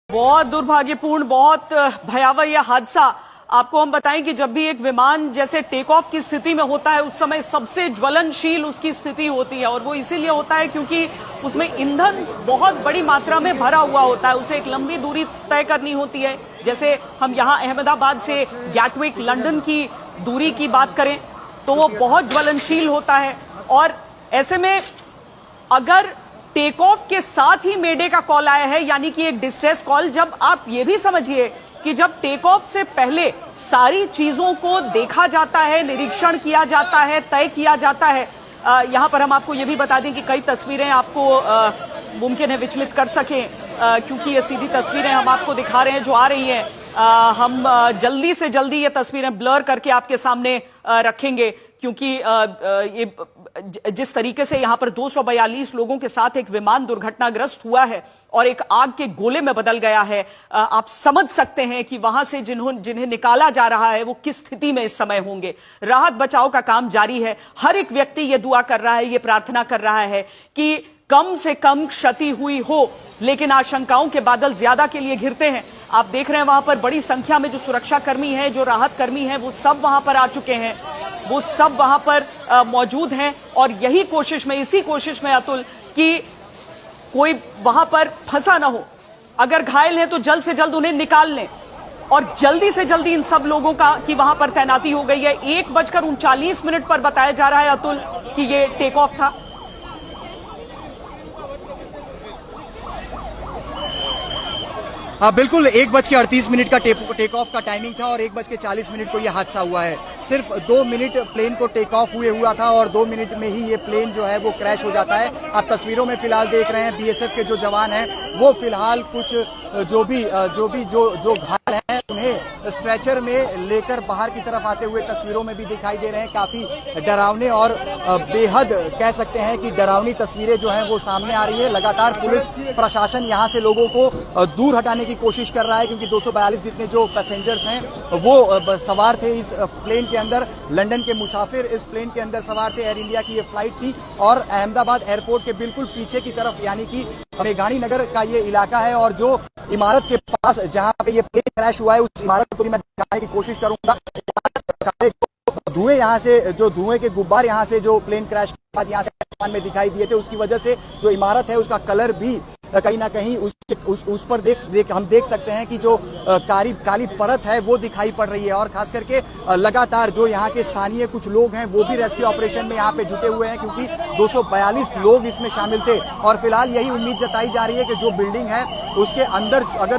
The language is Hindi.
बहुत दुर्भाग्यपूर्ण, बहुत भयावह यह हादसा। आपको हम बताएं कि जब भी एक विमान जैसे टेक ऑफ की स्थिति में होता है, उस समय सबसे ज्वलनशील उसकी स्थिति होती है, और वो इसीलिए होता है क्योंकि उसमें ईंधन बहुत बड़ी मात्रा में भरा हुआ होता है। उसे एक लंबी दूरी तय करनी होती है। जैसे हम यहाँ अहमदाबाद से गैटविक लंदन की दूरी की बात करें तो वो बहुत ज्वलनशील होता है। और ऐसे में अगर टेक ऑफ के साथ ही मेडे का कॉल आया है, यानी कि एक डिस्ट्रेस कॉल, जब आप ये भी समझिए कि जब टेक ऑफ से पहले सारी चीजों को देखा जाता है, निरीक्षण किया जाता है, तय किया जाता है। यहां पर हम आपको ये भी बता दें कि कई तस्वीरें आपको मुमकिन है विचलित कर सकें, क्योंकि ये सीधी तस्वीरें हम आपको दिखा रहे हैं जो आ रही हैं। हम जल्दी से जल्दी ये तस्वीरें ब्लर करके आपके सामने रखेंगे, क्योंकि ये जिस तरीके से यहां पर 242 लोगों के साथ एक विमान दुर्घटनाग्रस्त हुआ है और एक आग के गोले में बदल गया है, आप समझ सकते हैं कि वहां से जिन्हें निकाला जा रहा है वो किस स्थिति में इस समय होंगे। राहत बचाव का काम जारी है। हर एक व्यक्ति ये दुआ कर रहा है, ये प्रार्थना कर रहा है कि कम से कम क्षति हुई हो, लेकिन आशंकाओं के बादल ज्यादा के लिए घिरते हैं। आप देख रहे हैं वहां पर बड़ी संख्या में जो सुरक्षा कर्मी हैं, जो राहत कर्मी हैं, वो सब वहां पर आ चुके हैं, वो सब वहां पर मौजूद हैं। और यही कोशिश में, इसी कोशिश में अतुल, कि कोई वहां पर फंसा ना हो। अगर घायल हैं तो जल्द से जल्द उन्हें निकाल लें, और जल्दी से जल्दी इन सब लोगों की वहां पर तैनाती हो गई है। 1:39 पर बताया जा रहा है अतुल कि ये टेक ऑफ था। हाँ बिल्कुल, 1:38 का टेक ऑफ का टाइमिंग था और 1:40 को यह हादसा हुआ है। सिर्फ 2 मिनट प्लेन को टेक ऑफ हुआ था और 2 मिनट में ही ये प्लेन जो है वो क्रैश हो जाता है। आप तस्वीरों में फिलहाल देख रहे हैं बीएसएफ के जो जवान हैं वो फिलहाल कुछ जो घायल हैं उन्हें स्ट्रेचर में लेकर बाहर की तरफ आते हुए तस्वीरों में भी दिखाई दे रहे हैं। काफी डरावने और बेहद कह सकते हैं कि डरावनी तस्वीरें जो हैं वो सामने आ रही है। लगातार पुलिस प्रशासन यहाँ से लोगों को दूर हटाने की कोशिश कर रहा है, क्योंकि 242 जितने जो पैसेंजर्स हैं वो सवार थे इस प्लेन के अंदर। लंदन के मुसाफिर इस प्लेन के अंदर सवार थे। एयर इंडिया की ये फ्लाइट थी और अहमदाबाद एयरपोर्ट के बिल्कुल पीछे की तरफ, यानी कि मेघानी नगर का ये इलाका है, और जो इमारत के पास जहां पे ये प्लेन क्रैश हुआ है उस इमारत को भी मैं दिखाने की कोशिश करूंगा। धुएं यहाँ से, जो धुएं के गुब्बार यहाँ से जो प्लेन क्रैश के बाद यहाँ से आसमान में दिखाई दिए थे, उसकी वजह से जो इमारत है उसका कलर भी कहीं ना कहीं उस पर हम देख सकते हैं कि जो काली परत है वो दिखाई पड़ रही है। और खास करके लगातार जो यहाँ के स्थानीय कुछ लोग हैं वो भी रेस्क्यू ऑपरेशन में यहाँ पे जुटे हुए हैं, क्योंकि 242 लोग इसमें शामिल थे। और फिलहाल यही उम्मीद जताई जा रही है कि जो बिल्डिंग है उसके अंदर अगर